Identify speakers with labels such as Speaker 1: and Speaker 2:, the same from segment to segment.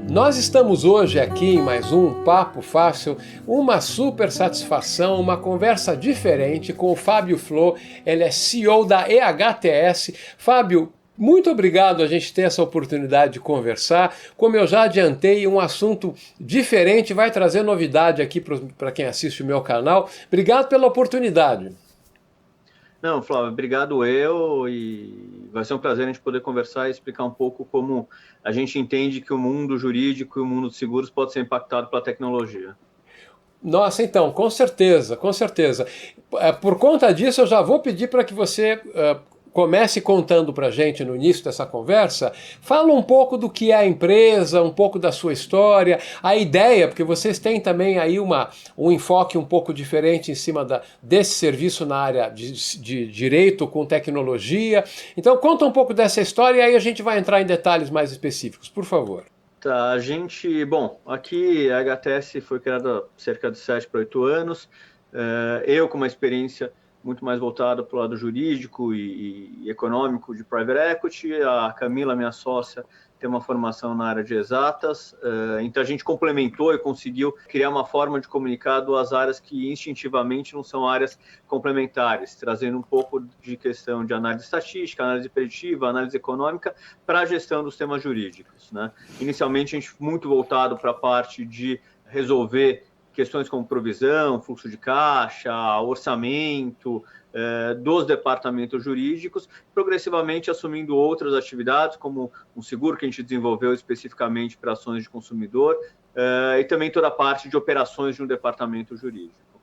Speaker 1: Nós estamos hoje aqui em mais um Papo Fácil, uma super satisfação, uma conversa diferente com o Fábio Flor. Ele é CEO da EHTS. Fábio, muito obrigado a gente ter essa oportunidade de conversar. Como eu já adiantei, um assunto diferente, vai trazer novidade aqui para quem assiste o meu canal. Obrigado pela oportunidade.
Speaker 2: Não, Flávio, obrigado e vai ser um prazer a gente poder conversar e explicar um pouco como a gente entende que o mundo jurídico e o mundo de seguros pode ser impactado pela tecnologia.
Speaker 1: Nossa, então, com certeza, com certeza. Por conta disso, eu já vou pedir para que você comece contando para a gente no início dessa conversa. Fala um pouco do que é a empresa, um pouco da sua história, a ideia, porque vocês têm também aí um enfoque um pouco diferente em cima desse serviço na área de direito com tecnologia. Então, conta um pouco dessa história e aí a gente vai entrar em detalhes mais específicos, por favor.
Speaker 2: Tá, aqui a HTS foi criada há cerca de 7 para 8 anos. Eu com uma experiência muito mais voltada para o lado jurídico e econômico de private equity. A Camila, minha sócia, tem uma formação na área de exatas. Então, a gente complementou e conseguiu criar uma forma de comunicar duas áreas que instintivamente não são áreas complementares, trazendo um pouco de questão de análise estatística, análise preditiva, análise econômica para a gestão dos temas jurídicos, né? Inicialmente, a gente muito voltado para a parte de resolver questões como provisão, fluxo de caixa, orçamento dos departamentos jurídicos, progressivamente assumindo outras atividades, como um seguro que a gente desenvolveu especificamente para ações de consumidor, e também toda a parte de operações de um departamento jurídico.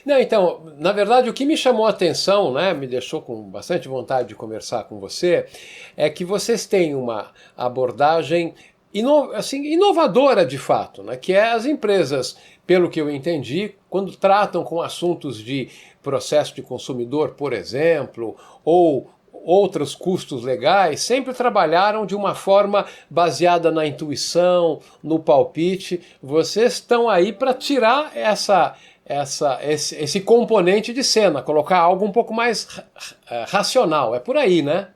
Speaker 1: Não, então, na verdade, o que me chamou a atenção, né, me deixou com bastante vontade de conversar com você, é que vocês têm uma abordagem inovadora de fato, né? Que é as empresas, pelo que eu entendi, quando tratam com assuntos de processo de consumidor, por exemplo, ou outros custos legais, sempre trabalharam de uma forma baseada na intuição, no palpite. Vocês estão aí para tirar esse componente de cena, colocar algo um pouco mais racional. É por aí, né?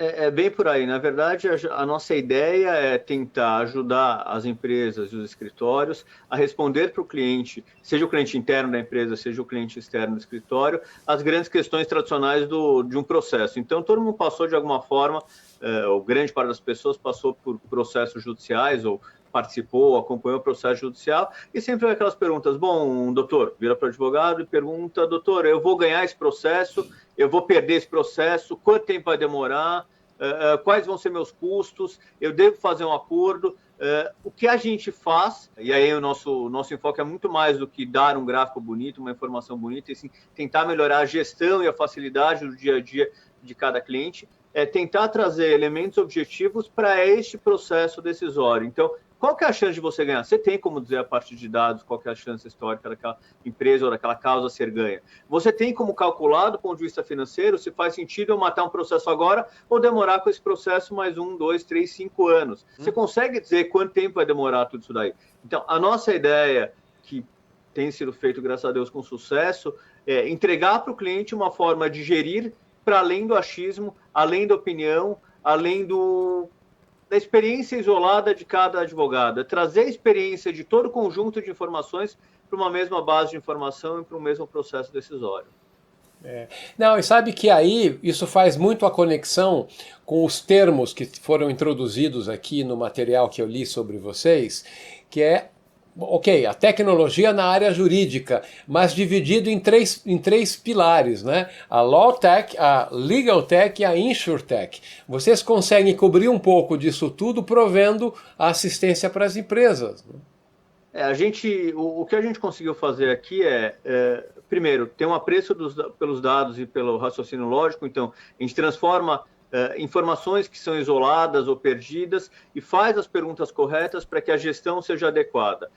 Speaker 2: É bem por aí. Na verdade, a nossa ideia é tentar ajudar as empresas e os escritórios a responder para o cliente, seja o cliente interno da empresa, seja o cliente externo do escritório, as grandes questões tradicionais de um processo. Então, todo mundo passou de alguma forma, ou grande parte das pessoas passou por processos judiciais ou participou, acompanhou o processo judicial, e sempre vem aquelas perguntas. Bom, doutor, vira para o advogado e pergunta: doutor, eu vou ganhar esse processo, eu vou perder esse processo, quanto tempo vai demorar, quais vão ser meus custos, eu devo fazer um acordo. O que a gente faz, e aí o nosso enfoque é muito mais do que dar um gráfico bonito, uma informação bonita, e sim, tentar melhorar a gestão e a facilidade do dia a dia de cada cliente, é tentar trazer elementos objetivos para este processo decisório. Então, qual que é a chance de você ganhar? Você tem como dizer a partir de dados qual que é a chance histórica daquela empresa ou daquela causa ser ganha. Você tem como calcular do ponto de vista financeiro se faz sentido eu matar um processo agora ou demorar com esse processo mais 1, 2, 3, 5 anos. Você consegue dizer quanto tempo vai demorar tudo isso daí? Então, a nossa ideia, que tem sido feito, graças a Deus, com sucesso, é entregar para o cliente uma forma de gerir para além do achismo, além da opinião, além da experiência isolada de cada advogado, é trazer a experiência de todo o conjunto de informações para uma mesma base de informação e para o mesmo processo decisório.
Speaker 1: Não, e sabe que aí isso faz muito a conexão com os termos que foram introduzidos aqui no material que eu li sobre vocês, que é, ok, a tecnologia na área jurídica, mas dividido em três pilares, né? A Law Tech, a Legal Tech e a InsurTech. Vocês conseguem cobrir um pouco disso tudo provendo a assistência para as empresas, né?
Speaker 2: O que a gente conseguiu fazer aqui primeiro, ter um apreço pelos dados e pelo raciocínio lógico. Então, a gente transforma informações que são isoladas ou perdidas e faz as perguntas corretas para que a gestão seja adequada,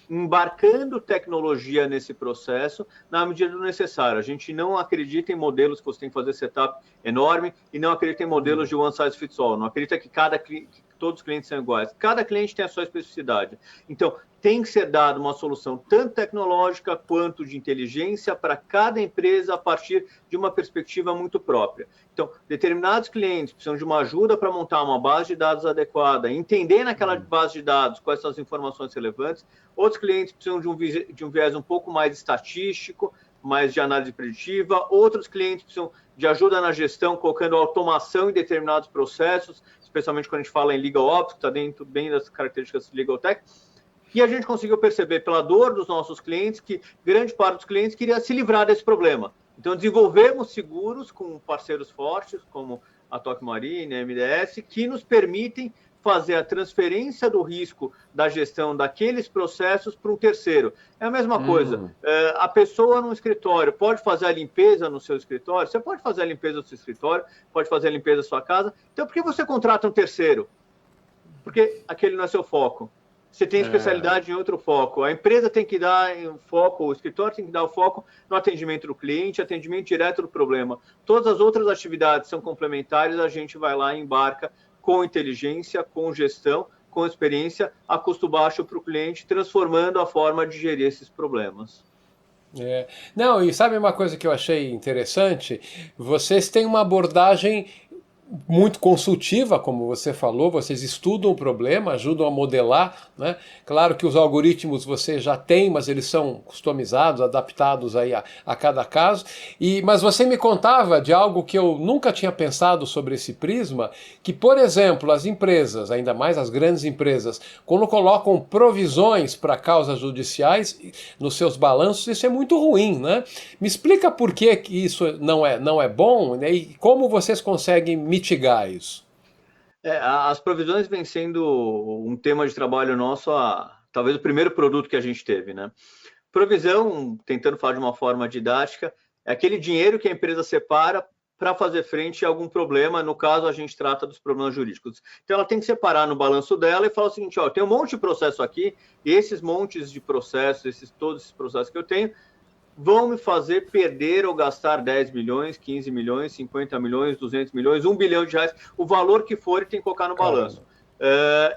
Speaker 2: embarcando tecnologia nesse processo na medida do necessário. A gente não acredita em modelos que você tem que fazer setup enorme e não acredita em modelos de one size fits all. Não acredita que que todos os clientes são iguais. Cada cliente tem a sua especificidade. Então, tem que ser dada uma solução tanto tecnológica quanto de inteligência para cada empresa a partir de uma perspectiva muito própria. Então, determinados clientes precisam de uma ajuda para montar uma base de dados adequada, entender naquela base de dados quais são as informações relevantes. Outros clientes precisam de um viés um pouco mais estatístico, mais de análise preditiva. Outros clientes precisam de ajuda na gestão, colocando automação em determinados processos, especialmente quando a gente fala em Legal Ops, que está dentro bem das características de Legal Tech. E a gente conseguiu perceber pela dor dos nossos clientes que grande parte dos clientes queria se livrar desse problema. Então, desenvolvemos seguros com parceiros fortes, como a Tokio Marine, a MDS, que nos permitem fazer a transferência do risco da gestão daqueles processos para um terceiro. É a mesma coisa. A pessoa no escritório pode fazer a limpeza no seu escritório, você pode fazer a limpeza do seu escritório, pode fazer a limpeza da sua casa. Então, por que você contrata um terceiro? Porque aquele não é seu foco. Você tem especialidade em outro foco. A empresa tem que dar um foco, o escritório tem que dar o foco no atendimento do cliente, atendimento direto do problema. Todas as outras atividades são complementares, a gente vai lá e embarca com inteligência, com gestão, com experiência, a custo baixo para o cliente, transformando a forma de gerir esses problemas.
Speaker 1: Não, e sabe uma coisa que eu achei interessante? Vocês têm uma abordagem muito consultiva, como você falou, vocês estudam o problema, ajudam a modelar, né? Claro que os algoritmos você já tem, mas eles são customizados, adaptados aí a cada caso. Mas você me contava de algo que eu nunca tinha pensado sobre esse prisma, que, por exemplo, as empresas, ainda mais as grandes empresas, quando colocam provisões para causas judiciais nos seus balanços, isso é muito ruim, né? Me explica por que isso não é bom, né? E como vocês conseguem mitigar isso?
Speaker 2: As provisões vêm sendo um tema de trabalho nosso, talvez o primeiro produto que a gente teve, né? Provisão, tentando falar de uma forma didática, é aquele dinheiro que a empresa separa para fazer frente a algum problema. No caso, a gente trata dos problemas jurídicos. Então, ela tem que separar no balanço dela e falar o seguinte: ó, tem um monte de processo aqui, e esses montes de processos, todos esses processos que eu tenho, vão me fazer perder ou gastar 10 milhões, 15 milhões, 50 milhões, 200 milhões, 1 bilhão de reais, o valor que for, e tem que colocar no balanço.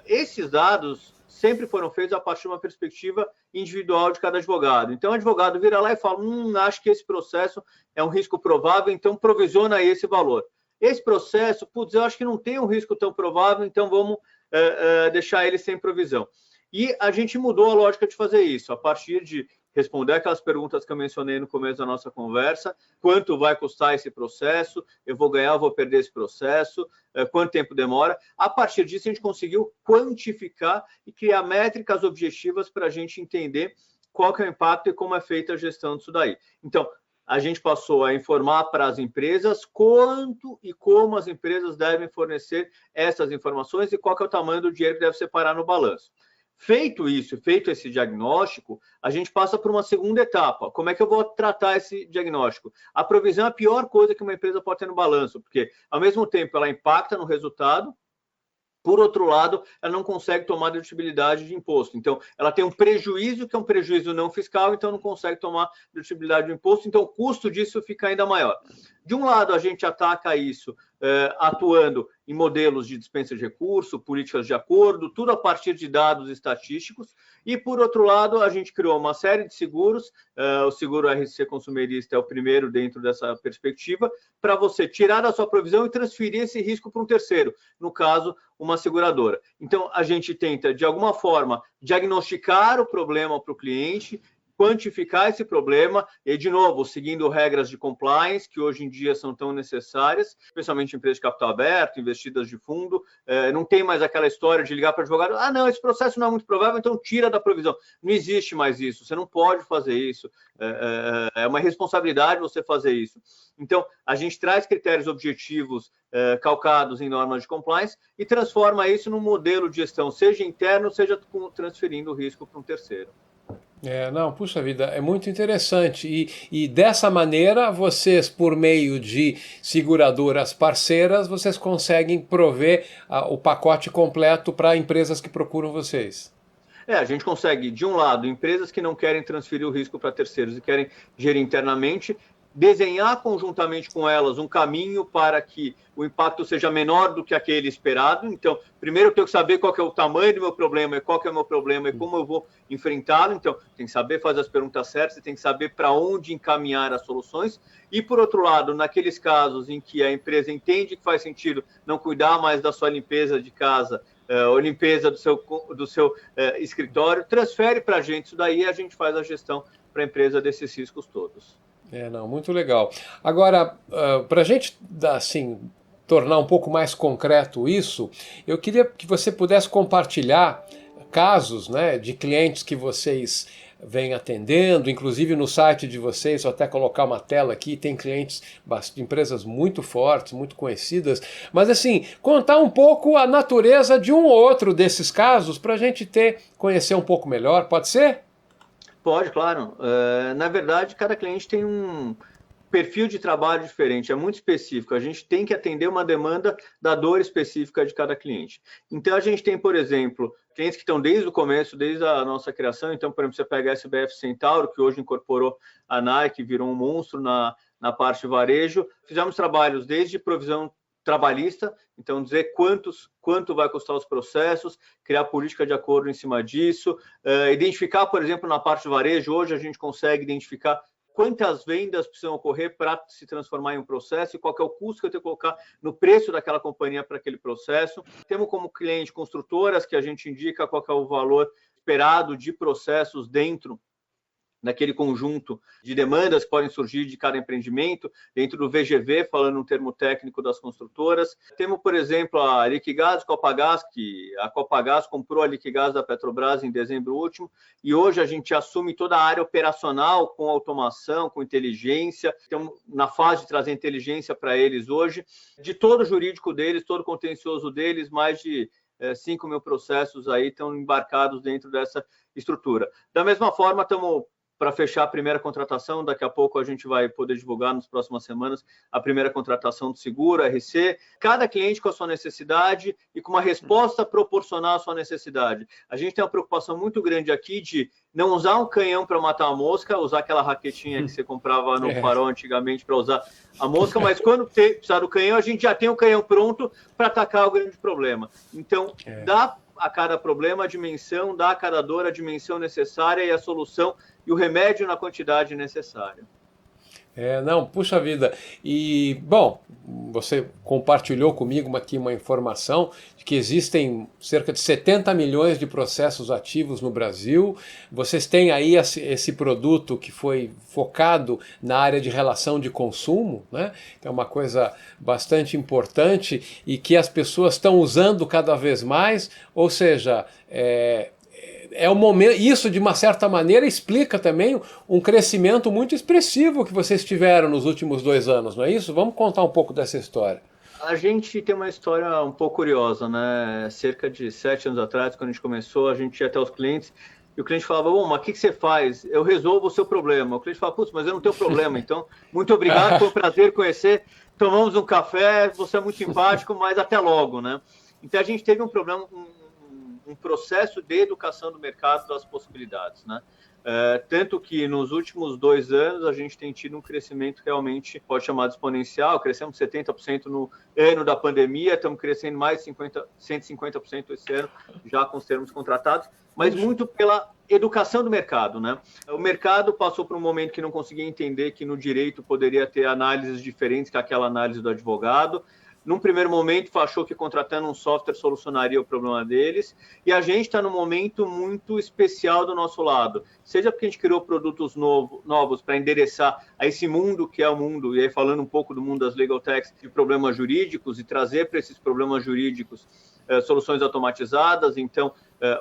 Speaker 2: Esses dados sempre foram feitos a partir de uma perspectiva individual de cada advogado. Então, o advogado vira lá e fala: acho que esse processo é um risco provável, então provisiona esse valor. Esse processo, eu acho que não tem um risco tão provável, então vamos deixar ele sem provisão. E a gente mudou a lógica de fazer isso, a partir de responder aquelas perguntas que eu mencionei no começo da nossa conversa: quanto vai custar esse processo, eu vou ganhar, eu vou perder esse processo, quanto tempo demora. A partir disso, a gente conseguiu quantificar e criar métricas objetivas para a gente entender qual que é o impacto e como é feita a gestão disso daí. Então, a gente passou a informar para as empresas quanto e como as empresas devem fornecer essas informações e qual que é o tamanho do dinheiro que deve separar no balanço. Feito isso, feito esse diagnóstico, a gente passa por uma segunda etapa. Como é que eu vou tratar esse diagnóstico? A provisão é a pior coisa que uma empresa pode ter no balanço, porque, ao mesmo tempo, ela impacta no resultado. Por outro lado, ela não consegue tomar dedutíbilidade de imposto. Então, ela tem um prejuízo, que é um prejuízo não fiscal, então não consegue tomar dedutíbilidade de imposto, então o custo disso fica ainda maior. De um lado, a gente ataca isso atuando em modelos de dispensa de recurso, políticas de acordo, tudo a partir de dados estatísticos. E, por outro lado, a gente criou uma série de seguros, o seguro RC Consumerista é o primeiro dentro dessa perspectiva, para você tirar da sua provisão e transferir esse risco para um terceiro, no caso, uma seguradora. Então, a gente tenta, de alguma forma, diagnosticar o problema para o cliente, quantificar esse problema e, de novo, seguindo regras de compliance, que hoje em dia são tão necessárias, especialmente em empresas de capital aberto, investidas de fundo. Não tem mais aquela história de ligar para o advogado: não, esse processo não é muito provável, então tira da provisão. Não existe mais isso, você não pode fazer isso, é uma responsabilidade você fazer isso. Então, a gente traz critérios objetivos calcados em normas de compliance e transforma isso num modelo de gestão, seja interno, seja transferindo o risco para um terceiro.
Speaker 1: Puxa vida, é muito interessante. E dessa maneira, vocês, por meio de seguradoras parceiras, vocês conseguem prover o pacote completo para empresas que procuram vocês.
Speaker 2: A gente consegue, de um lado, empresas que não querem transferir o risco para terceiros e querem gerir internamente. desenhar conjuntamente com elas um caminho para que o impacto seja menor do que aquele esperado. Então, primeiro eu tenho que saber qual que é o tamanho do meu problema e qual que é o meu problema e como eu vou enfrentá-lo. Então, tem que saber fazer as perguntas certas, tem que saber para onde encaminhar as soluções. E, por outro lado, naqueles casos em que a empresa entende que faz sentido não cuidar mais da sua limpeza de casa, ou limpeza do seu escritório, transfere para a gente isso daí e a gente faz a gestão para a empresa desses riscos todos.
Speaker 1: Não, muito legal. Agora, para a gente assim, tornar um pouco mais concreto isso, eu queria que você pudesse compartilhar casos, né, de clientes que vocês vêm atendendo, inclusive no site de vocês, vou até colocar uma tela aqui, tem clientes, empresas muito fortes, muito conhecidas, mas assim, contar um pouco a natureza de um ou outro desses casos para a gente conhecer um pouco melhor, pode ser?
Speaker 2: Pode, claro. Na verdade, cada cliente tem um perfil de trabalho diferente, é muito específico. A gente tem que atender uma demanda da dor específica de cada cliente. Então, a gente tem, por exemplo, clientes que estão desde o começo, desde a nossa criação. Então, por exemplo, você pega a SBF Centauro, que hoje incorporou a Nike, virou um monstro na parte de varejo. Fizemos trabalhos desde provisão trabalhista, então dizer quanto vai custar os processos, criar política de acordo em cima disso, identificar, por exemplo, na parte de varejo, hoje a gente consegue identificar quantas vendas precisam ocorrer para se transformar em um processo e qual é o custo que eu tenho que colocar no preço daquela companhia para aquele processo. Temos como cliente construtoras, que a gente indica qual é o valor esperado de processos dentro naquele conjunto de demandas que podem surgir de cada empreendimento, dentro do VGV, falando um termo técnico das construtoras. Temos, por exemplo, a Liquigás, Copagás, que a Copagás comprou a Liquigás da Petrobras em dezembro último, e hoje a gente assume toda a área operacional com automação, com inteligência. Estamos na fase de trazer inteligência para eles hoje, de todo o jurídico deles, todo o contencioso deles, mais de 5 mil processos aí estão embarcados dentro dessa estrutura. Da mesma forma, estamos para fechar a primeira contratação, daqui a pouco a gente vai poder divulgar nas próximas semanas a primeira contratação do seguro, RC, cada cliente com a sua necessidade e com uma resposta proporcional à sua necessidade. A gente tem uma preocupação muito grande aqui de não usar um canhão para matar a mosca, usar aquela raquetinha que você comprava no farol antigamente para usar a mosca, mas quando precisar do canhão, a gente já tem o canhão pronto para atacar o grande problema. Então, dá a cada problema a dimensão, dá a cada dor a dimensão necessária e a solução e o remédio na quantidade necessária.
Speaker 1: Não, puxa vida. E, bom, você compartilhou comigo aqui uma informação de que existem cerca de 70 milhões de processos ativos no Brasil. Vocês têm aí esse produto que foi focado na área de relação de consumo, né? É uma coisa bastante importante e que as pessoas estão usando cada vez mais, ou seja, o momento, isso de uma certa maneira explica também um crescimento muito expressivo que vocês tiveram nos últimos 2 anos, não é isso? Vamos contar um pouco dessa história.
Speaker 2: A gente tem uma história um pouco curiosa, né? Cerca de 7 anos atrás, quando a gente começou, a gente ia até os clientes e o cliente falava, mas o que você faz? Eu resolvo o seu problema. O cliente fala, putz, mas eu não tenho problema, então muito obrigado, foi um prazer conhecer, tomamos um café, você é muito simpático, mas até logo, né? Então a gente teve um problema, um processo de educação do mercado das possibilidades, né? Tanto que nos últimos 2 anos a gente tem tido um crescimento realmente, pode chamar de exponencial, crescemos 70% no ano da pandemia, estamos crescendo mais de 150% esse ano, já com os termos contratados, mas muito pela educação do mercado, né? O mercado passou por um momento que não conseguia entender que no direito poderia ter análises diferentes que aquela análise do advogado. Num primeiro momento, achou que contratando um software solucionaria o problema deles, e a gente está num momento muito especial do nosso lado, seja porque a gente criou produtos novos para endereçar a esse mundo que é o mundo, e aí falando um pouco do mundo das legal techs, de problemas jurídicos, e trazer para esses problemas jurídicos soluções automatizadas. Então,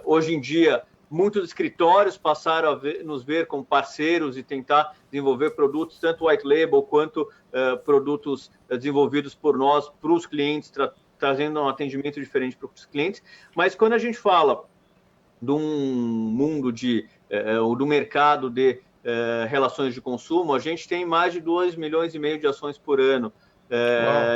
Speaker 2: hoje em dia, muitos escritórios passaram a nos ver como parceiros e tentar desenvolver produtos, tanto white label quanto produtos desenvolvidos por nós, para os clientes, trazendo um atendimento diferente para os clientes. Mas quando a gente fala de um mundo do mercado de relações de consumo, a gente tem mais de 2,5 milhões de ações por ano,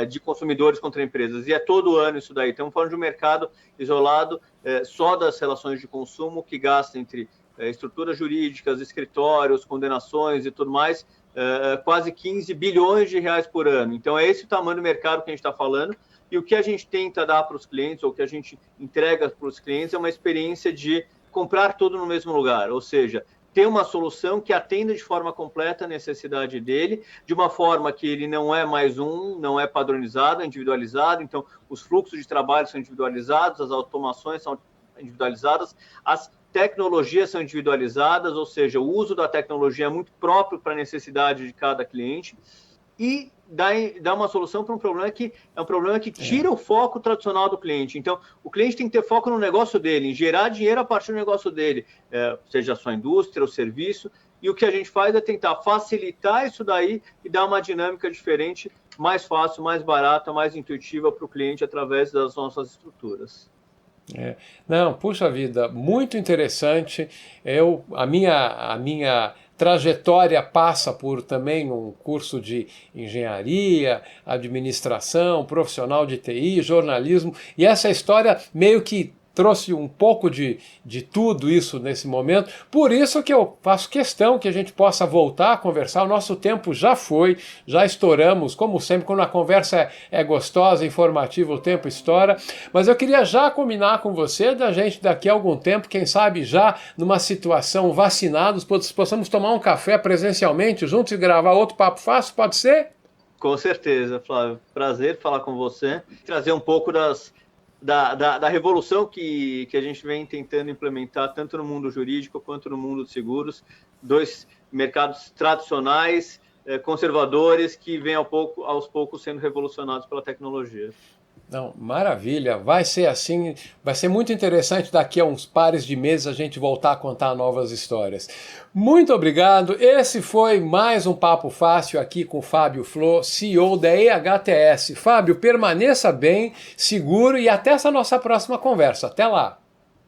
Speaker 2: de consumidores contra empresas, e é todo ano isso daí. Estamos falando de um mercado isolado só das relações de consumo, que gasta entre estruturas jurídicas, escritórios, condenações e tudo mais, quase 15 bilhões de reais por ano. Então, é esse o tamanho do mercado que a gente está falando. E o que a gente tenta dar para os clientes, ou o que a gente entrega para os clientes, é uma experiência de comprar tudo no mesmo lugar. Ou seja, ter uma solução que atenda de forma completa a necessidade dele, de uma forma que ele não é mais não é padronizado, é individualizado. Então, os fluxos de trabalho são individualizados, as automações são individualizadas, as tecnologias são individualizadas, ou seja, o uso da tecnologia é muito próprio para a necessidade de cada cliente, e dá uma solução para um problema que é um problema que tira o foco tradicional do cliente. Então, o cliente tem que ter foco no negócio dele, em gerar dinheiro a partir do negócio dele, seja a sua indústria, o serviço, e o que a gente faz é tentar facilitar isso daí e dar uma dinâmica diferente, mais fácil, mais barata, mais intuitiva para o cliente através das nossas estruturas.
Speaker 1: Não, puxa vida, muito interessante. A minha trajetória passa por também um curso de engenharia, administração, profissional de TI, jornalismo, e essa história meio que trouxe um pouco de tudo isso nesse momento. Por isso que eu faço questão que a gente possa voltar a conversar. O nosso tempo já foi, já estouramos, como sempre, quando a conversa é gostosa, informativa, o tempo estoura. Mas eu queria já combinar com você da gente daqui a algum tempo, quem sabe já numa situação vacinados, possamos tomar um café presencialmente juntos e gravar outro Papo Fácil, pode ser?
Speaker 2: Com certeza, Flávio. Prazer falar com você, trazer um pouco da revolução que a gente vem tentando implementar tanto no mundo jurídico quanto no mundo de seguros, dois mercados tradicionais, conservadores, que vêm aos poucos sendo revolucionados pela tecnologia.
Speaker 1: Não, maravilha, vai ser assim, vai ser muito interessante daqui a uns pares de meses a gente voltar a contar novas histórias. Muito obrigado, esse foi mais um Papo Fácil aqui com o Fábio Flor, CEO da EHTS. Fábio, permaneça bem, seguro e até essa nossa próxima conversa. Até lá.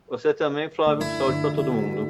Speaker 2: Você também, Flávio, saúde para todo mundo.